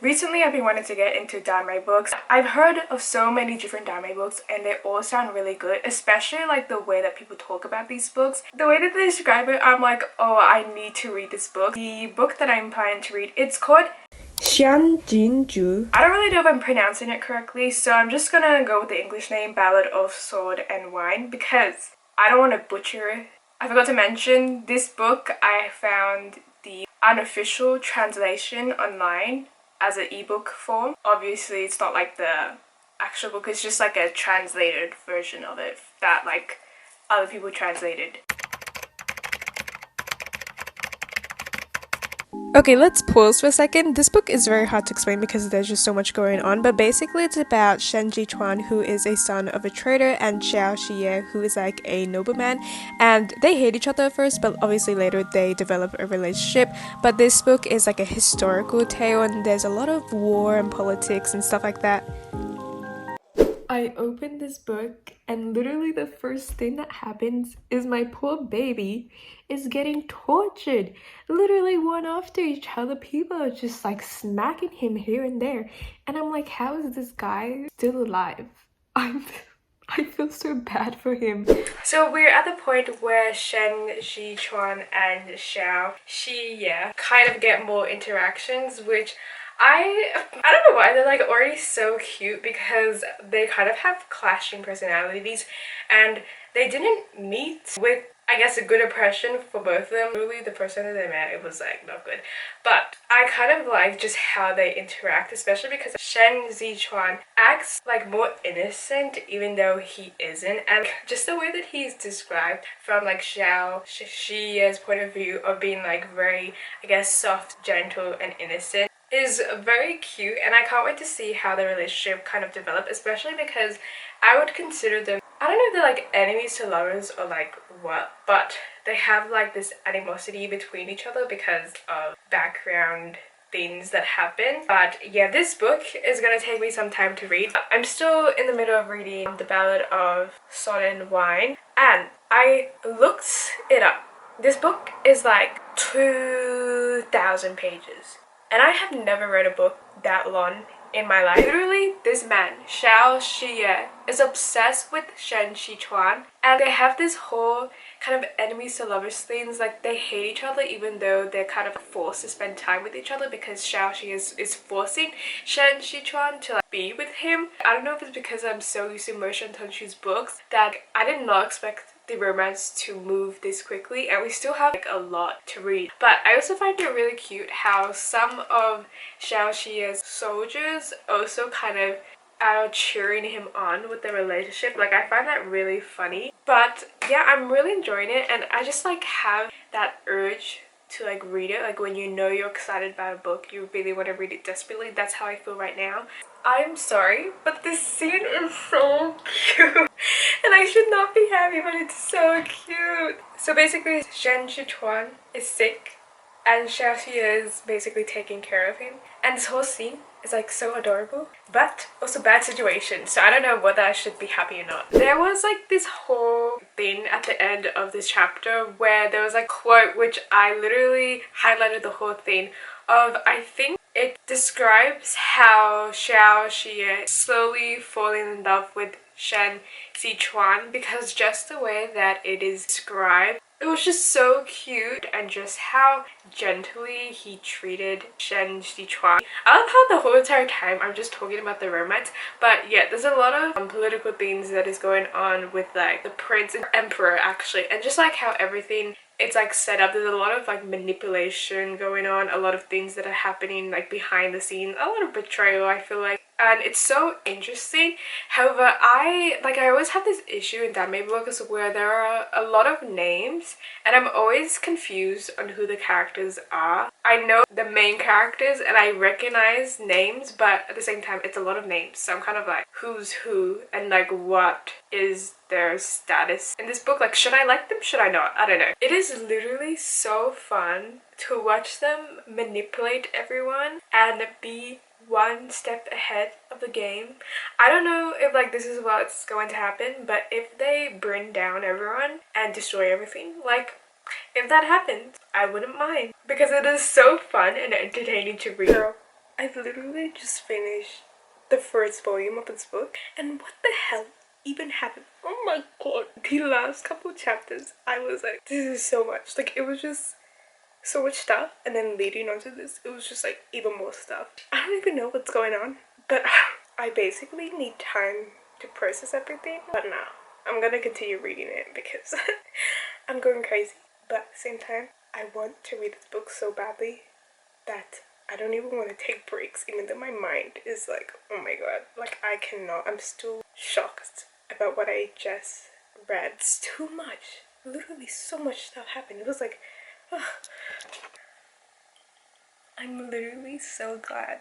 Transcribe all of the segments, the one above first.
Recently, I've been wanting to get into drama books. I've heard of so many different drama books and they all sound really good, especially like the way that people talk about these books. The way that they describe it, I'm like, oh, I need to read this book. The book that I'm planning to read, it's called Qiang Jin Jiu. I don't really know if I'm pronouncing it correctly, so I'm just gonna go with the English name, Ballad of Sword and Wine, because I don't want to butcher it. I forgot to mention, this book I found the unofficial translation online as an ebook form. Obviously it's not like the actual book, it's just like a translated version of it that like other people translated. Okay, let's pause for a second. This book is very hard to explain because there's just so much going on, but basically it's about Shen Jichuan, who is a son of a trader, and 𝐸 who is like a nobleman, and they hate each other at first, but obviously later they develop a relationship. But this book is like a historical tale and there's a lot of war and politics and stuff like that. I opened this book and literally the first thing that happens is my poor baby is getting tortured. Literally one after each other, people are just like smacking him here and there. And I'm like, how is this guy still alive? I feel so bad for him. So we're at the point where Shen Jichuan and 𝐸 kind of get more interactions, which I don't know why, they're like already so cute because they kind of have clashing personalities and they didn't meet with, I guess, a good impression for both of them. Really, the first time that they met, it was like not good. But I kind of like just how they interact, especially because Shen Jichuan acts like more innocent even though he isn't, and just the way that he's described from like 𝐸's point of view of being like very, I guess, soft, gentle and innocent is very cute, and I can't wait to see how the relationship kind of develop, especially because I would consider them, I don't know if they're like enemies to lovers or like what, but they have like this animosity between each other because of background things that happen. But yeah, this book is gonna take me some time to read. I'm still in the middle of reading The Ballad of Sword and Wine, and I looked it up. This book is like 2,000 pages. And I have never read a book that long in my life. Literally, this man, 𝐸, is obsessed with Shen Jichuan, and they have this whole kind of enemies to lovers things. Like, they hate each other even though they're kind of forced to spend time with each other because 𝐸 is forcing Shen Jichuan to like be with him. I don't know if it's because I'm so used to Merchant Tenshu's books that I did not expect the romance to move this quickly, and we still have like a lot to read. But I also find it really cute how some of 𝐸's soldiers also kind of are cheering him on with the relationship. Like, I find that really funny. But yeah, I'm really enjoying it, and I just like have that urge to like read it. Like, when you know you're excited about a book, you really want to read it desperately. That's how I feel right now. I'm sorry, but this scene is so cute and I should not be happy, but it's so cute. So basically, Shen Jichuan is sick and 𝐸 is basically taking care of him, and this whole scene is like so adorable, but also bad situation, so I don't know whether I should be happy or not. There was like this whole thing at the end of this chapter where there was like a quote which I literally highlighted the whole thing of, I think it describes how 𝐸 slowly falling in love with Shen Jichuan, because just the way that it is described, it was just so cute, and just how gently he treated Shen Jichuan. I love how the whole entire time I'm just talking about the romance, but yeah, there's a lot of political things that is going on with like the prince and emperor actually, and just like how everything it's like set up. There's a lot of like manipulation going on, a lot of things that are happening like behind the scenes, a lot of betrayal, I feel like, and it's so interesting. However, I always have this issue in anime books where there are a lot of names and I'm always confused on who the characters are. I know the main characters and I recognize names, but at the same time it's a lot of names, so I'm kind of like, who's who and like what is their status in this book? Like, should I like them, should I not? I don't know. It is literally so fun to watch them manipulate everyone and be one step ahead of the game. I don't know if like this is what's going to happen, but if they bring down everyone and destroy everything, like if that happens, I wouldn't mind, because it is so fun and entertaining to read. Girl, I've literally just finished the first volume of this book, and what the hell even happened? Oh my god. The last couple chapters, I was like, this is so much. Like, it was just so much stuff, and then leading on to this, it was just like even more stuff. I don't even know what's going on, but I basically need time to process everything. But now, I'm gonna continue reading it because I'm going crazy. But at the same time, I want to read this book so badly that I don't even want to take breaks, even though my mind is like, oh my god, like I cannot. I'm still shocked about what I just read. It's too much. Literally so much stuff happened. It was like, ugh. I'm literally so glad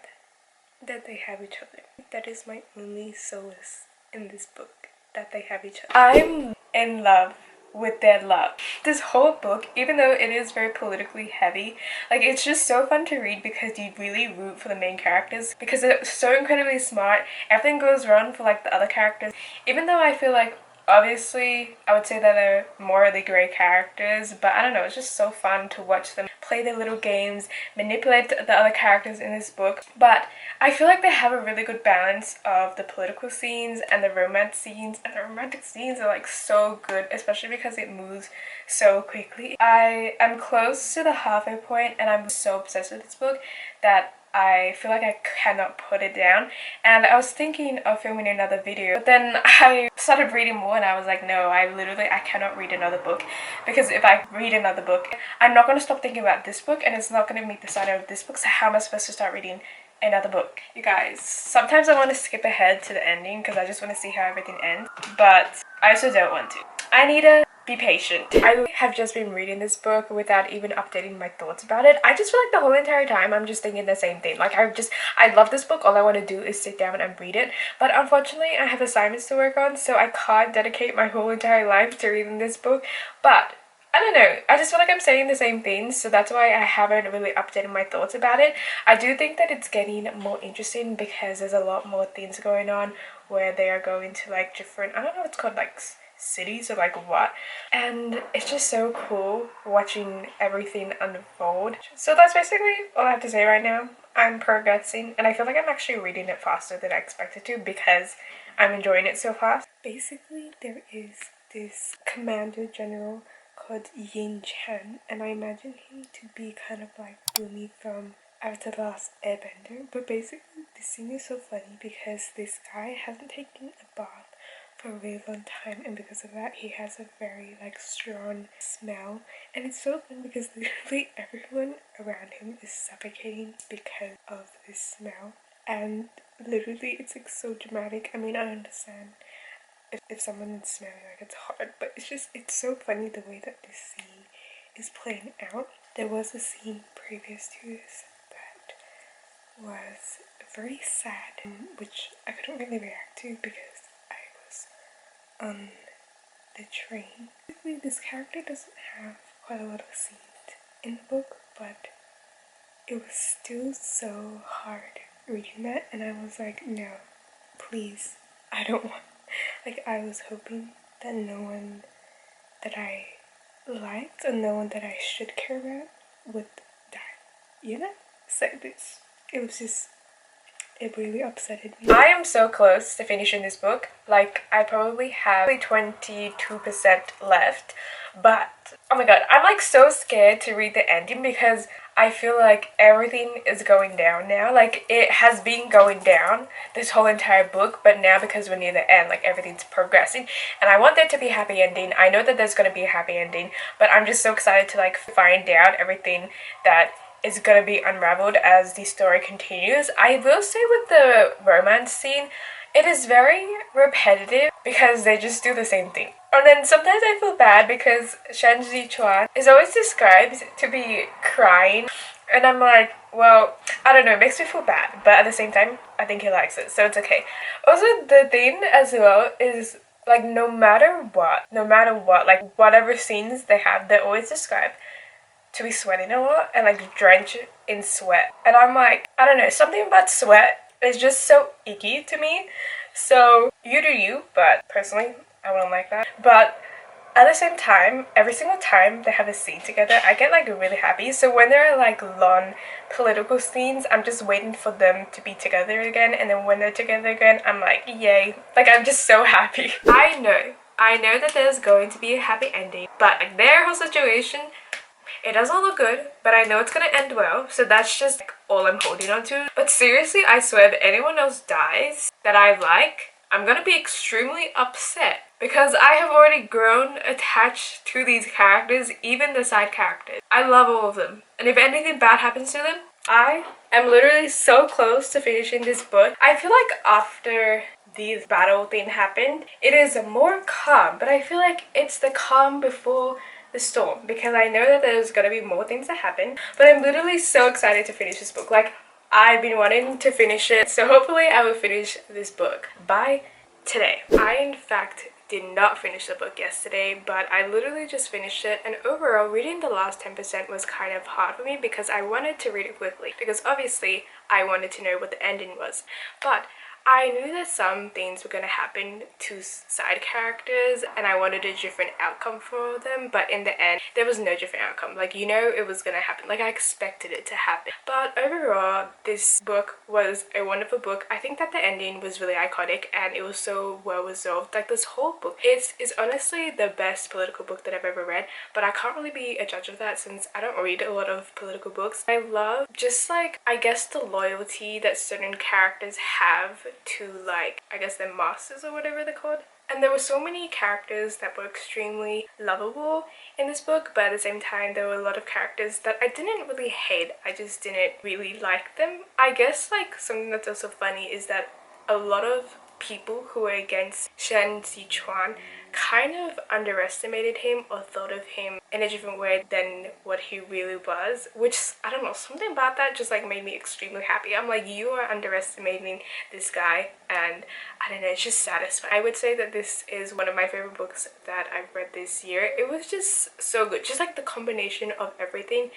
that they have each other. That is my only solace in this book, that they have each other. I'm in love with their love. This whole book, even though it is very politically heavy, like it's just so fun to read because you really root for the main characters because they're so incredibly smart. Everything goes wrong for like the other characters, even though I feel like obviously I would say that they're morally great characters, but I don't know, it's just so fun to watch them play their little games, manipulate the other characters in this book. But I feel like they have a really good balance of the political scenes and the romance scenes, and the romantic scenes are like so good, especially because it moves so quickly. I am close to the halfway point and I'm so obsessed with this book that I feel like I cannot put it down, and I was thinking of filming another video, but then I started reading more and I was like, no, I cannot read another book, because if I read another book, I'm not going to stop thinking about this book and it's not going to meet the standard of this book, so how am I supposed to start reading another book? You guys, sometimes I want to skip ahead to the ending because I just want to see how everything ends, but I also don't want to. I need to be patient. I have just been reading this book without even updating my thoughts about it. I just feel like the whole entire time I'm just thinking the same thing. Like I love this book. All I want to do is sit down and read it. But unfortunately I have assignments to work on, so I can't dedicate my whole entire life to reading this book. But I don't know, I just feel like I'm saying the same things, so that's why I haven't really updated my thoughts about it. I do think that it's getting more interesting because there's a lot more things going on where they are going to like different, I don't know what it's called, like cities or like what, and it's just so cool watching everything unfold. So that's basically all I have to say right now. I'm progressing and I feel like I'm actually reading it faster than I expected to because I'm enjoying it so fast. Basically there is this commander general called Yin Chan, and I imagine him to be kind of like Boomy from Avatar The Last Airbender, but basically this scene is so funny because this guy hasn't taken a bath for a really long time, and because of that he has a very like strong smell, and it's so fun because literally everyone around him is suffocating because of this smell, and literally it's like so dramatic. I mean, I understand if someone is smelling, like it's hard, but it's so funny the way that this scene is playing out. There was a scene previous to this that was very sad, which I couldn't really react to because I was on the train. Basically, this character doesn't have quite a lot of scenes in the book, but it was still so hard reading that, and I was like, no, please, I don't want. Like, I was hoping that no one that I liked or no one that I should care about would die, you know? So it really upsetted me. I am so close to finishing this book. Like, I probably have 22% left, but oh my god, I'm like so scared to read the ending because I feel like everything is going down now. Like, it has been going down this whole entire book, but now because we're near the end, like everything's progressing, and I want there to be a happy ending. I know that there's going to be a happy ending, but I'm just so excited to like find out everything that is going to be unraveled as the story continues. I will say with the romance scene, it is very repetitive because they just do the same thing. And then sometimes I feel bad because Qiang Jin is always described to be crying, and I'm like, well, I don't know, it makes me feel bad, but at the same time, I think he likes it, so it's okay. Also, the thing as well is, like, no matter what, like, whatever scenes they have, they're always described to be sweating a lot and like drenched in sweat. And I'm like, I don't know, something about sweat is just so icky to me. So you do you, but personally I wouldn't like that. But At the same time, every single time they have a scene together, I get like really happy. So when there are like long political scenes, I'm just waiting for them to be together again, and then when they're together again, I'm like, yay. Like, I'm just so happy. I know that there's going to be a happy ending, but like their whole situation, it doesn't look good, but I know it's gonna end well, so that's just like, all I'm holding on to. But seriously, I swear if anyone else dies that I like, I'm gonna be extremely upset because I have already grown attached to these characters, even the side characters. I love all of them, and if anything bad happens to them, I am literally so close to finishing this book. I feel like after these battle thing happened, it is more calm, but I feel like it's the calm before the storm because I know that there's gonna be more things that happen, but I'm literally so excited to finish this book. Like, I've been wanting to finish it, so hopefully I will finish this book by today. I in fact did not finish the book yesterday, but I literally just finished it, and overall reading the last 10% was kind of hard for me because I wanted to read it quickly because obviously I wanted to know what the ending was, but I knew that some things were going to happen to side characters and I wanted a different outcome for them, but in the end there was no different outcome. Like, you know, it was going to happen. Like, I expected it to happen. But overall, this book was a wonderful book. I think that the ending was really iconic and it was so well resolved. Like, this whole book is honestly the best political book that I've ever read, but I can't really be a judge of that since I don't read a lot of political books. I love just like, I guess, the loyalty that certain characters have to, like, I guess their masters or whatever they're called. And there were so many characters that were extremely lovable in this book, but at the same time there were a lot of characters that I didn't really hate. I just didn't really like them. I guess like something that's also funny is that a lot of people who were against 𝐛𝐨𝐮𝐤𝐢𝐬𝐡 kind of underestimated him or thought of him in a different way than what he really was, which, I don't know, something about that just like made me extremely happy. I'm like, you are underestimating this guy, and I don't know, it's just satisfying. I would say that this is one of my favorite books that I've read this year. It was just so good, just like the combination of everything.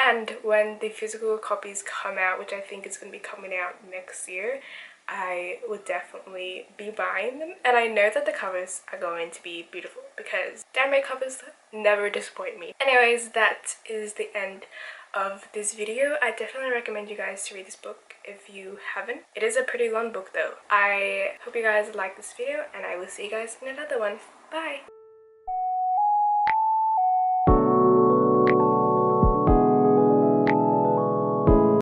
And when the physical copies come out, which I think is going to be coming out next year, I would definitely be buying them, and I know that the covers are going to be beautiful because anime covers never disappoint me. Anyways, that is the end of this video. I definitely recommend you guys to read this book if you haven't. It is a pretty long book though. I hope you guys like this video and I will see you guys in another one. Bye!